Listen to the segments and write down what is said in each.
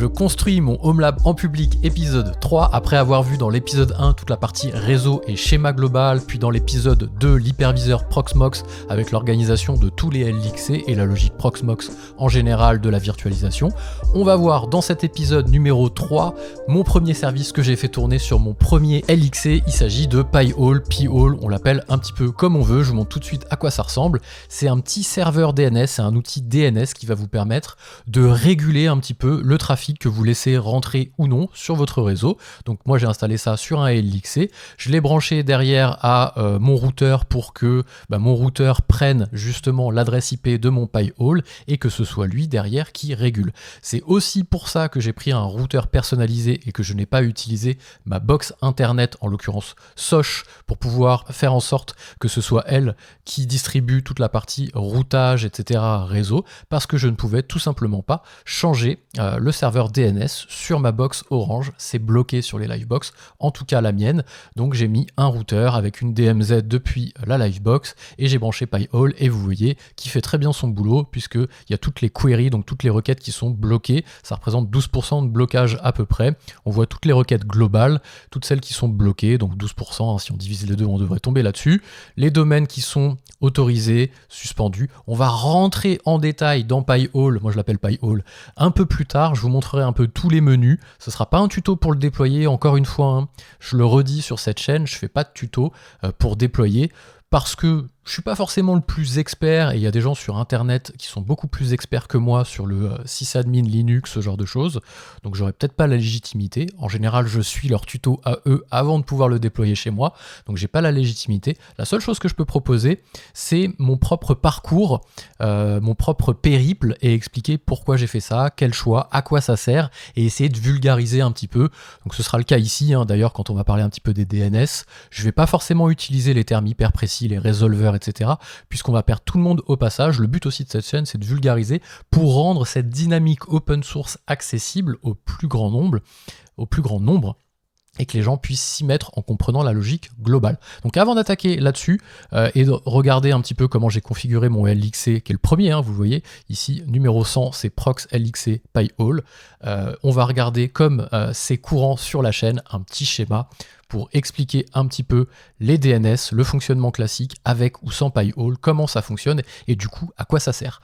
Je construis mon Home Lab en public épisode 3 après avoir vu dans l'épisode 1 toute la partie réseau et schéma global, puis dans l'épisode 2 l'hyperviseur Proxmox avec l'organisation de tous les LXC et la logique Proxmox en général de la virtualisation. On va voir dans cet épisode numéro 3 mon premier service que j'ai fait tourner sur mon premier LXC. Il s'agit de Pi-hole, Pi-hole, on l'appelle un petit peu comme on veut. Je vous montre tout de suite à quoi ça ressemble. C'est un petit serveur DNS, c'est un outil DNS qui va vous permettre de réguler un petit peu le trafic que vous laissez rentrer ou non sur votre réseau. Donc moi j'ai installé ça sur un LXC, je l'ai branché derrière à mon routeur pour que mon routeur prenne justement l'adresse IP de mon Pi-hole et que ce soit lui derrière qui régule. C'est aussi pour ça que j'ai pris un routeur personnalisé et que je n'ai pas utilisé ma box internet, en l'occurrence Soch, pour pouvoir faire en sorte que ce soit elle qui distribue toute la partie routage, etc. réseau, parce que je ne pouvais tout simplement pas changer le serveur DNS sur ma box Orange. C'est bloqué sur les Livebox, en tout cas la mienne. Donc j'ai mis un routeur avec une DMZ depuis la Livebox et j'ai branché Pi-hole et vous voyez qu'il fait très bien son boulot puisqu'il y a toutes les queries, donc toutes les requêtes qui sont bloquées. Ça représente 12% de blocage à peu près. On voit toutes les requêtes globales, toutes celles qui sont bloquées, donc 12%, si on divise les deux, on devrait tomber là-dessus. Les domaines qui sont autorisés, suspendus. On va rentrer en détail dans Pi-hole, moi je l'appelle Pi-hole, un peu plus tard. Je vous montrerai un peu tous les menus. Ce ne sera pas un tuto pour le déployer, encore une fois, hein. Je le redis sur cette chaîne, je ne fais pas de tuto pour déployer parce que je suis pas forcément le plus expert et il y a des gens sur internet qui sont beaucoup plus experts que moi sur le sysadmin Linux, ce genre de choses. Donc j'aurais peut-être pas la légitimité. En général, je suis leur tuto à eux avant de pouvoir le déployer chez moi. Donc j'ai pas la légitimité. La seule chose que je peux proposer, c'est mon propre parcours, mon propre périple et expliquer pourquoi j'ai fait ça, quel choix, à quoi ça sert et essayer de vulgariser un petit peu. Donc ce sera le cas ici, hein. D'ailleurs, quand on va parler un petit peu des DNS, je vais pas forcément utiliser les termes hyper précis, les résolveurs, etc., puisqu'on va perdre tout le monde au passage. Le but aussi de cette chaîne, c'est de vulgariser pour rendre cette dynamique open source accessible au plus grand nombre, et que les gens puissent s'y mettre en comprenant la logique globale. Donc avant d'attaquer là-dessus et de regarder un petit peu comment j'ai configuré mon LXC, qui est le premier, hein, vous voyez, ici, numéro 100, c'est Prox LXC Pi-hole. On va regarder, comme c'est courant sur la chaîne, un petit schéma pour expliquer un petit peu les DNS, le fonctionnement classique avec ou sans Pi-hole, comment ça fonctionne et du coup, à quoi ça sert.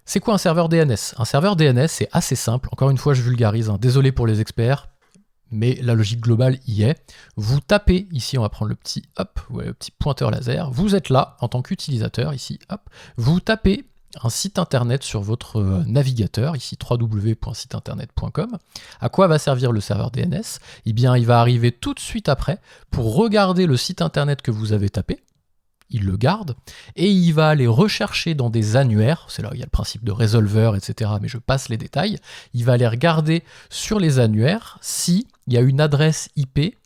C'est quoi un serveur DNS ? Un serveur DNS, c'est assez simple. Encore une fois, je vulgarise, hein. Désolé pour les experts, mais la logique globale y est. Vous tapez, ici on va prendre le petit pointeur laser, vous êtes là en tant qu'utilisateur, ici, hop, vous tapez un site internet sur votre navigateur, ici www.siteinternet.com. À quoi va servir le serveur DNS ? Eh bien, il va arriver tout de suite après pour regarder le site internet que vous avez tapé. Il le garde et il va aller rechercher dans des annuaires, c'est là où il y a le principe de résolveur, etc., mais je passe les détails. Il va aller regarder sur les annuaires s'il y a une adresse IP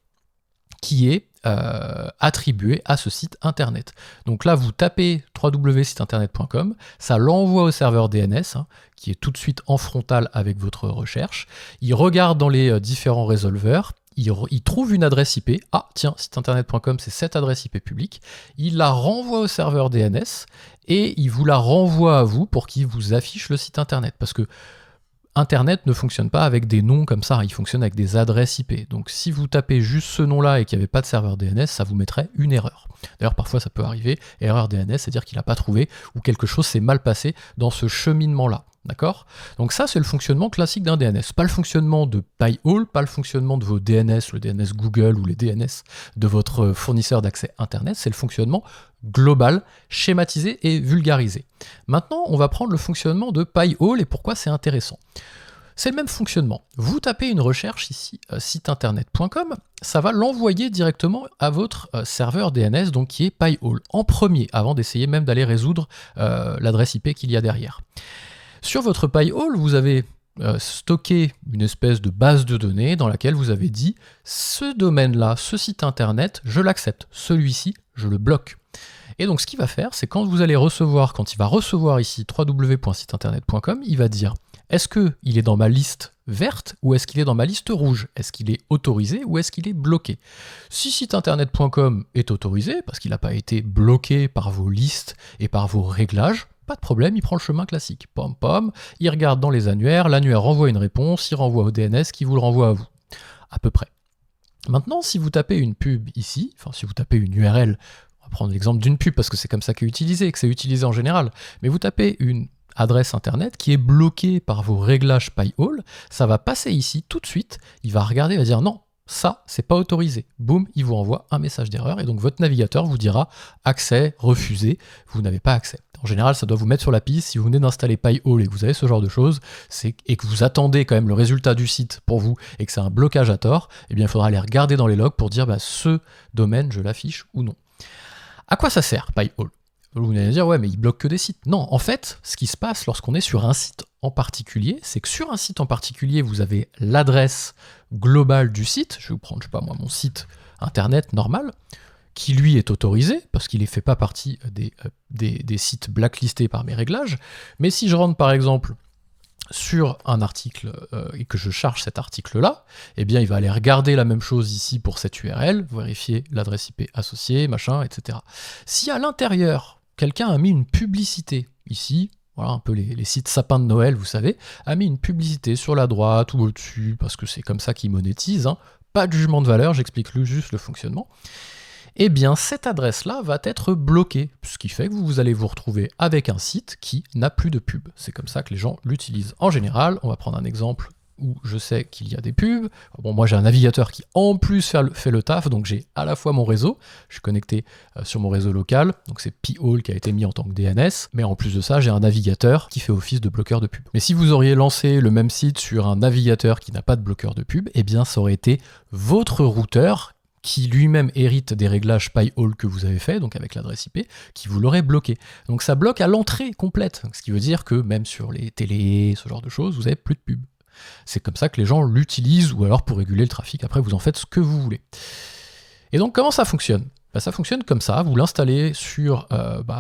qui est attribuée à ce site internet. Donc là, vous tapez www.siteinternet.com, ça l'envoie au serveur DNS, hein, qui est tout de suite en frontal avec votre recherche. Il regarde dans les différents résolveurs. Il trouve une adresse IP. Ah, tiens, siteinternet.com, c'est cette adresse IP publique. Il la renvoie au serveur DNS et il vous la renvoie à vous pour qu'il vous affiche le site internet. Parce que Internet ne fonctionne pas avec des noms comme ça, il fonctionne avec des adresses IP. Donc si vous tapez juste ce nom-là et qu'il n'y avait pas de serveur DNS, ça vous mettrait une erreur. D'ailleurs, parfois ça peut arriver, erreur DNS, c'est-à-dire qu'il n'a pas trouvé ou quelque chose s'est mal passé dans ce cheminement-là. D'accord ? Donc ça, c'est le fonctionnement classique d'un DNS. Pas le fonctionnement de Pi-hole, pas le fonctionnement de vos DNS, le DNS Google ou les DNS de votre fournisseur d'accès Internet, c'est le fonctionnement global, schématisé et vulgarisé. Maintenant, on va prendre le fonctionnement de Pi-hole et pourquoi c'est intéressant. C'est le même fonctionnement. Vous tapez une recherche ici, siteinternet.com, ça va l'envoyer directement à votre serveur DNS, donc qui est Pi-hole, en premier, avant d'essayer même d'aller résoudre l'adresse IP qu'il y a derrière. Sur votre Pi-hole, vous avez stocké une espèce de base de données dans laquelle vous avez dit ce domaine-là, ce site internet, je l'accepte, celui-ci, je le bloque. Et donc ce qu'il va faire, c'est quand il va recevoir ici www.siteinternet.com, il va dire est-ce qu'il est dans ma liste verte ou est-ce qu'il est dans ma liste rouge ? Est-ce qu'il est autorisé ou est-ce qu'il est bloqué ? Si siteinternet.com est autorisé, parce qu'il n'a pas été bloqué par vos listes et par vos réglages, pas de problème, il prend le chemin classique. Pom pom, il regarde dans les annuaires, l'annuaire renvoie une réponse, il renvoie au DNS qui vous le renvoie à vous, à peu près. Maintenant, si vous tapez une pub ici, enfin si vous tapez une URL, on va prendre l'exemple d'une pub parce que c'est comme ça qu'est utilisé, que c'est utilisé en général, mais vous tapez une adresse internet qui est bloquée par vos réglages PyHole, ça va passer ici tout de suite, il va regarder, il va dire non, ça, c'est pas autorisé. Boum, il vous envoie un message d'erreur et donc votre navigateur vous dira accès, refusé, vous n'avez pas accès. En général, ça doit vous mettre sur la piste. Si vous venez d'installer PyHole et que vous avez ce genre de choses, et que vous attendez quand même le résultat du site pour vous et que c'est un blocage à tort, eh bien, il faudra aller regarder dans les logs pour dire ce domaine, je l'affiche ou non. À quoi ça sert PyHole ? Vous allez dire, ouais, mais il bloque que des sites. Non, en fait, ce qui se passe lorsqu'on est sur un site en particulier, c'est que sur un site en particulier, vous avez l'adresse globale du site. Je vais vous prendre, je sais pas moi, mon site internet normal, qui lui est autorisé, parce qu'il ne fait pas partie des sites blacklistés par mes réglages. Mais si je rentre par exemple sur un article et que je charge cet article-là, eh bien il va aller regarder la même chose ici pour cette URL, vérifier l'adresse IP associée, machin, etc. Si à l'intérieur, quelqu'un a mis une publicité ici, voilà un peu les sites sapins de Noël, vous savez, a mis une publicité sur la droite ou au-dessus, parce que c'est comme ça qu'ils monétisent, hein. Pas de jugement de valeur, j'explique juste le fonctionnement. Eh bien, cette adresse-là va être bloquée, ce qui fait que vous allez vous retrouver avec un site qui n'a plus de pub. C'est comme ça que les gens l'utilisent. En général, on va prendre un exemple où je sais qu'il y a des pubs. Bon, moi j'ai un navigateur qui en plus fait le taf, donc j'ai à la fois mon réseau, je suis connecté sur mon réseau local, donc c'est PyHole qui a été mis en tant que DNS, mais en plus de ça j'ai un navigateur qui fait office de bloqueur de pub. Mais si vous auriez lancé le même site sur un navigateur qui n'a pas de bloqueur de pub, eh bien ça aurait été votre routeur qui lui-même hérite des réglages PyHole que vous avez fait, donc avec l'adresse IP, qui vous l'aurait bloqué. Donc ça bloque à l'entrée complète, ce qui veut dire que même sur les télés, ce genre de choses, vous n'avez plus de pub. C'est comme ça que les gens l'utilisent, ou alors pour réguler le trafic, après vous en faites ce que vous voulez. Et donc comment ça fonctionne ? Ça fonctionne comme ça, vous l'installez sur,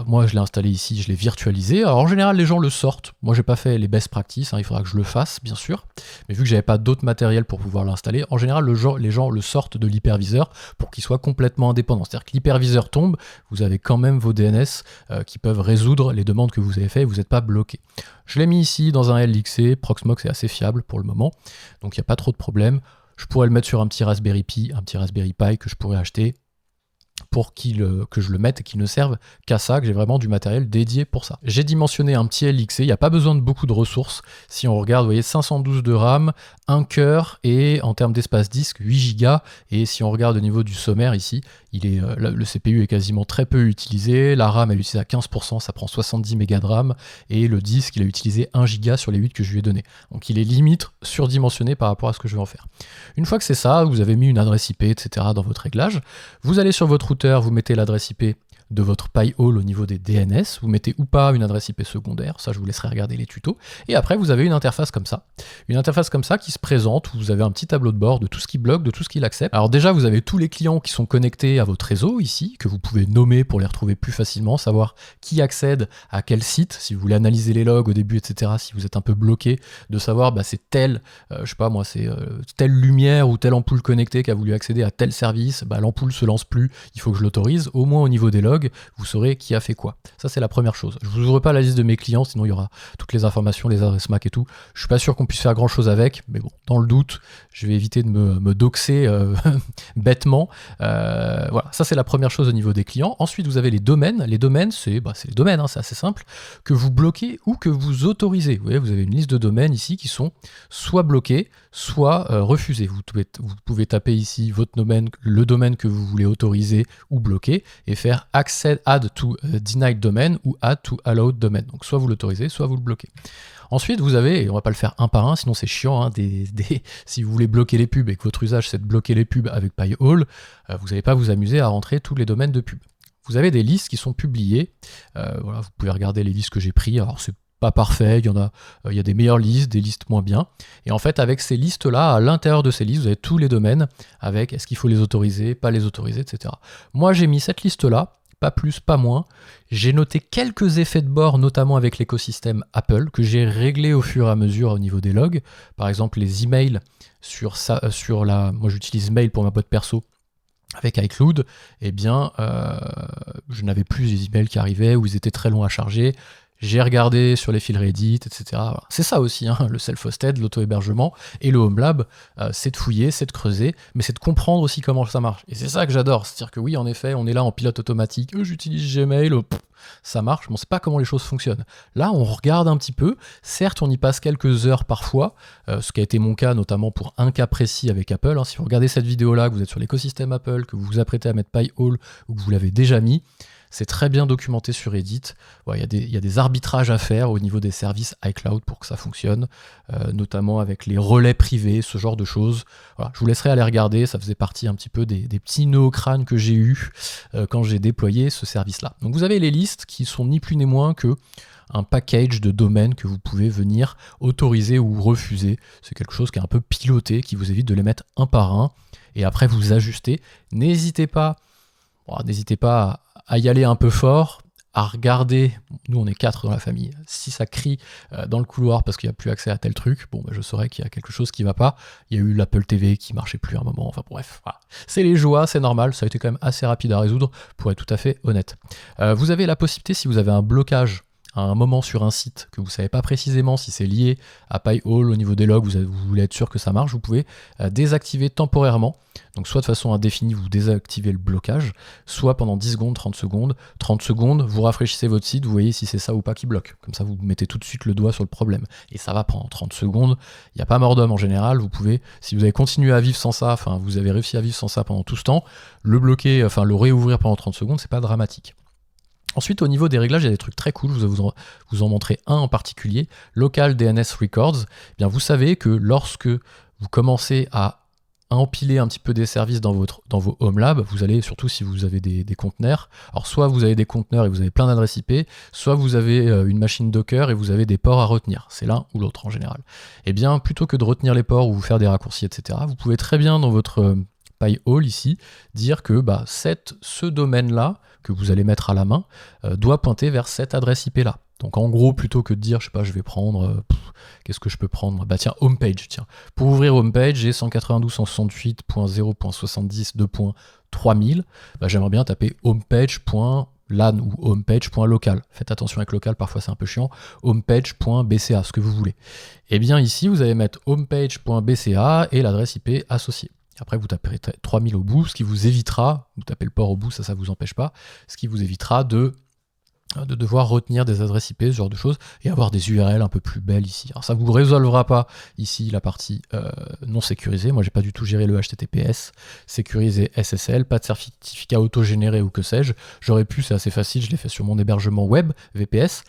moi je l'ai installé ici, je l'ai virtualisé. Alors en général les gens le sortent, moi j'ai pas fait les best practices, il faudra que je le fasse bien sûr, mais vu que j'avais pas d'autres matériel pour pouvoir l'installer, en général les gens le sortent de l'hyperviseur pour qu'il soit complètement indépendant. C'est-à-dire que l'hyperviseur tombe, vous avez quand même vos DNS qui peuvent résoudre les demandes que vous avez faites et vous n'êtes pas bloqué. Je l'ai mis ici dans un LXC, Proxmox est assez fiable pour le moment, donc il n'y a pas trop de problème. Je pourrais le mettre sur un petit Raspberry Pi, un petit Raspberry Pi que je pourrais acheter, pour que je le mette et qu'il ne serve qu'à ça, que j'ai vraiment du matériel dédié pour ça. J'ai dimensionné un petit LXC, il n'y a pas besoin de beaucoup de ressources. Si on regarde, vous voyez, 512 de RAM, 1 cœur et en termes d'espace disque, 8 Go. Et si on regarde au niveau du sommaire ici, le CPU est quasiment très peu utilisé, la RAM elle est utilisée à 15%, ça prend 70 mégas de RAM, et le disque il a utilisé 1 Go sur les 8 que je lui ai donné. Donc il est limite surdimensionné par rapport à ce que je vais en faire. Une fois que c'est ça, vous avez mis une adresse IP, etc. dans votre réglage, vous allez sur votre routeur, vous mettez l'adresse IP de votre PyHole au niveau des DNS, vous mettez ou pas une adresse IP secondaire, ça je vous laisserai regarder les tutos, et après vous avez une interface comme ça qui se présente, où vous avez un petit tableau de bord de tout ce qui bloque, de tout ce qui l'accepte. Alors déjà vous avez tous les clients qui sont connectés à votre réseau ici, que vous pouvez nommer pour les retrouver plus facilement, savoir qui accède à quel site, si vous voulez analyser les logs au début, etc., si vous êtes un peu bloqué, de savoir c'est tel, c'est telle lumière ou telle ampoule connectée qui a voulu accéder à tel service, l'ampoule se lance plus, il faut que je l'autorise, au moins au niveau des logs, vous saurez qui a fait quoi. Ça c'est la première chose. Je vous ouvre pas la liste de mes clients, sinon il y aura toutes les informations, les adresses MAC et tout. Je suis pas sûr qu'on puisse faire grand chose avec, mais bon, dans le doute, je vais éviter de me doxer bêtement. Voilà, ça c'est la première chose au niveau des clients. Ensuite vous avez les domaines. Les domaines, c'est les domaines, c'est assez simple, que vous bloquez ou que vous autorisez. Vous voyez, vous avez une liste de domaines ici qui sont soit bloqués, soit refusés. Vous pouvez taper ici votre domaine, le domaine que vous voulez autoriser ou bloquer, et faire add to denied domain ou add to allowed domain. Donc soit vous l'autorisez, soit vous le bloquez. Ensuite, vous avez, et on va pas le faire un par un, sinon c'est chiant, si vous voulez bloquer les pubs et que votre usage c'est de bloquer les pubs avec PyHole, vous n'allez pas vous amuser à rentrer tous les domaines de pubs. Vous avez des listes qui sont publiées, voilà, vous pouvez regarder les listes que j'ai prises, alors c'est pas parfait, il y a des meilleures listes, des listes moins bien, et en fait avec ces listes-là, à l'intérieur de ces listes, vous avez tous les domaines, avec est-ce qu'il faut les autoriser, pas les autoriser, etc. Moi j'ai mis cette liste-là, pas plus, pas moins. J'ai noté quelques effets de bord, notamment avec l'écosystème Apple, que j'ai réglé au fur et à mesure au niveau des logs. Par exemple, les emails moi j'utilise Mail pour ma boîte perso avec iCloud, je n'avais plus les emails qui arrivaient ou ils étaient très longs à charger. j'ai regardé sur les fils Reddit, etc. Voilà. C'est ça aussi, hein, le self-hosted, l'auto-hébergement et le Home Lab, c'est de fouiller, c'est de creuser, mais c'est de comprendre aussi comment ça marche. Et c'est ça que j'adore, c'est-à-dire que oui, en effet, on est là en pilote automatique, j'utilise Gmail, ça marche, mais on ne sait pas comment les choses fonctionnent. Là, on regarde un petit peu, certes, on y passe quelques heures parfois, ce qui a été mon cas, notamment pour un cas précis avec Apple. Hein. Si vous regardez cette vidéo-là, que vous êtes sur l'écosystème Apple, que vous vous apprêtez à mettre Pi-hole ou que vous l'avez déjà mis, c'est très bien documenté sur Reddit. Il y a des arbitrages à faire au niveau des services iCloud pour que ça fonctionne, notamment avec les relais privés, ce genre de choses. Voilà, je vous laisserai aller regarder, ça faisait partie un petit peu des petits nœuds au crâne que j'ai eu quand j'ai déployé ce service-là. Donc vous avez les listes qui sont ni plus ni moins que un package de domaines que vous pouvez venir autoriser ou refuser. C'est quelque chose qui est un peu piloté, qui vous évite de les mettre un par un, et après vous ajustez. N'hésitez pas à y aller un peu fort, à regarder, nous on est 4 dans la famille, si ça crie dans le couloir parce qu'il n'y a plus accès à tel truc, bon je saurais qu'il y a quelque chose qui ne va pas. Il y a eu l'Apple TV qui marchait plus à un moment, enfin bref, voilà. C'est les joies, c'est normal, ça a été quand même assez rapide à résoudre pour être tout à fait honnête. Vous avez la possibilité, si vous avez un blocage à un moment sur un site que vous ne savez pas précisément si c'est lié à Pi-hole au niveau des logs, vous voulez être sûr que ça marche, vous pouvez désactiver temporairement. Donc soit de façon indéfinie, vous désactivez le blocage, soit pendant 10 secondes, 30 secondes. 30 secondes, vous rafraîchissez votre site, vous voyez si c'est ça ou pas qui bloque. Comme ça, vous mettez tout de suite le doigt sur le problème. Et ça va prendre 30 secondes. Il n'y a pas mort d'homme en général. Vous pouvez, si vous avez continué à vivre sans ça, enfin vous avez réussi à vivre sans ça pendant tout ce temps, le bloquer, enfin le réouvrir pendant 30 secondes, c'est pas dramatique. Ensuite, au niveau des réglages, il y a des trucs très cool. Je vais vous en montrer un en particulier. Local DNS Records. Eh bien, vous savez que lorsque vous commencez à empiler un petit peu des services dans vos Home Lab, vous allez, surtout si vous avez des conteneurs, alors soit vous avez des conteneurs et vous avez plein d'adresses IP, soit vous avez une machine Docker et vous avez des ports à retenir. C'est l'un ou l'autre en général. Eh bien, plutôt que de retenir les ports ou vous faire des raccourcis, etc., vous pouvez très bien dans votre Pi-hole ici, dire que ce domaine-là, que vous allez mettre à la main, doit pointer vers cette adresse IP-là. Donc en gros, plutôt que de dire, je sais pas, je vais prendre, qu'est-ce que je peux prendre ? Bah tiens, homepage, tiens. Pour ouvrir homepage, j'ai 192.168.0.70.2.3000. Bah, j'aimerais bien taper homepage.lan ou homepage.local. Faites attention avec local, parfois c'est un peu chiant. Homepage.bca, ce que vous voulez. Et bien ici, vous allez mettre homepage.bca et l'adresse IP associée. Après, vous taperez 3000 au bout, ce qui vous évitera, vous tapez le port au bout, ça vous empêche pas, ce qui vous évitera de devoir retenir des adresses IP, ce genre de choses, et avoir des URL un peu plus belles ici. Alors ça vous résolvera pas ici la partie non sécurisée. Moi, j'ai pas du tout géré le HTTPS, sécurisé SSL, pas de certificat auto-généré ou que sais-je. J'aurais pu, c'est assez facile, je l'ai fait sur mon hébergement web, VPS.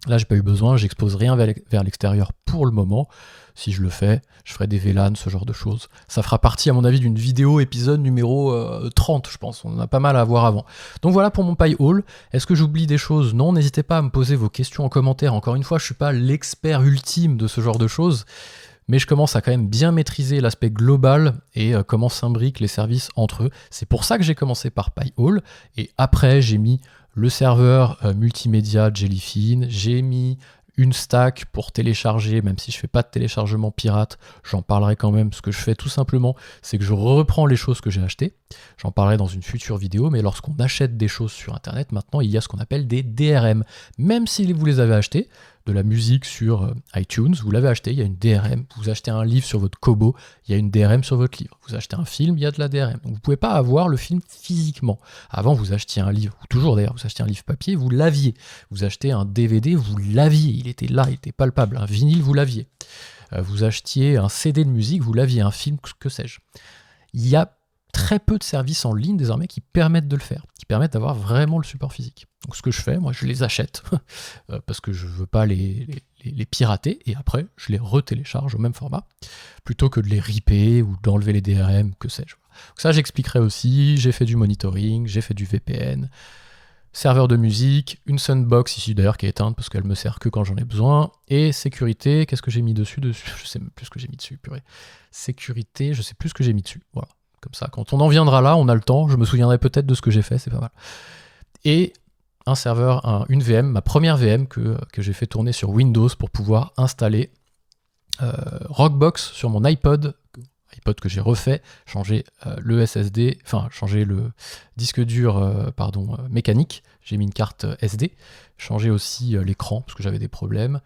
Là, j'ai pas eu besoin, j'expose rien vers l'extérieur pour le moment. Si je le fais, je ferai des VLAN, ce genre de choses. Ça fera partie, à mon avis, d'une vidéo épisode numéro 30, je pense. On en a pas mal à voir avant. Donc voilà pour mon Pi-hole. Est-ce que j'oublie des choses ? Non, n'hésitez pas à me poser vos questions en commentaire. Encore une fois, je suis pas l'expert ultime de ce genre de choses, mais je commence à quand même bien maîtriser l'aspect global et comment s'imbriquent les services entre eux. C'est pour ça que j'ai commencé par Pi-hole, et après, j'ai mis le serveur multimédia Jellyfin, j'ai mis une stack pour télécharger, même si je fais pas de téléchargement pirate, j'en parlerai quand même. Ce que je fais tout simplement, c'est que je reprends les choses que j'ai achetées. J'en parlerai dans une future vidéo, mais lorsqu'on achète des choses sur Internet, maintenant, il y a ce qu'on appelle des DRM. Même si vous les avez achetées, de la musique sur iTunes, vous l'avez acheté, il y a une DRM. Vous achetez un livre sur votre Kobo, il y a une DRM sur votre livre. Vous achetez un film, il y a de la DRM. Donc vous ne pouvez pas avoir le film physiquement. Avant, vous achetiez un livre, ou toujours d'ailleurs, vous achetiez un livre papier, vous l'aviez. Vous achetez un DVD, vous l'aviez. Il était là, il était palpable. Un vinyle, vous l'aviez. Vous achetiez un CD de musique, vous l'aviez. Un film, que sais-je. Il y a très peu de services en ligne désormais qui permettent de le faire, qui permettent d'avoir vraiment le support physique. Donc ce que je fais, moi je les achète parce que je veux pas les pirater, et après je les retélécharge au même format plutôt que de les ripper ou d'enlever les DRM, que sais-je. Donc ça j'expliquerai aussi. J'ai fait du monitoring, j'ai fait du VPN, serveur de musique, une Soundbox ici d'ailleurs qui est éteinte parce qu'elle me sert que quand j'en ai besoin, et sécurité. Qu'est-ce que j'ai mis dessus? Je sais même plus ce que j'ai mis dessus, purée. Sécurité, je sais plus ce que j'ai mis dessus. Voilà. Comme ça, quand on en viendra là, on a le temps, je me souviendrai peut-être de ce que j'ai fait, c'est pas mal. Et un serveur, une VM, ma première VM que j'ai fait tourner sur Windows pour pouvoir installer Rockbox sur mon iPod que j'ai refait, changer le SSD, enfin changer le disque dur mécanique j'ai mis une carte SD, changé aussi l'écran parce que j'avais des problèmes,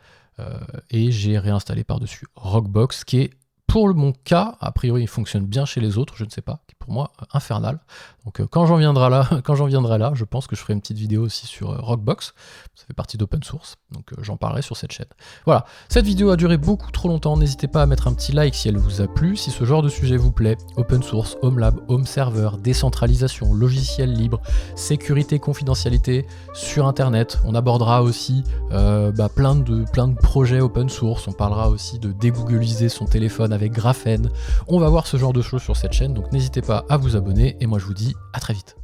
et j'ai réinstallé par-dessus Rockbox, qui est, pour mon cas, a priori il fonctionne bien chez les autres, je ne sais pas, qui est pour moi infernal. Donc quand j'en viendrai là, je pense que je ferai une petite vidéo aussi sur Rockbox, ça fait partie d'open source, donc j'en parlerai sur cette chaîne. Voilà, cette vidéo a duré beaucoup trop longtemps, n'hésitez pas à mettre un petit like si elle vous a plu, si ce genre de sujet vous plaît, open source, home lab, home server, décentralisation, logiciel libre, sécurité, confidentialité sur internet. On abordera aussi plein de projets open source, on parlera aussi de dégoogliser son téléphone avec Graphene. On va voir ce genre de choses sur cette chaîne, donc n'hésitez pas à vous abonner, et moi je vous dis à très vite.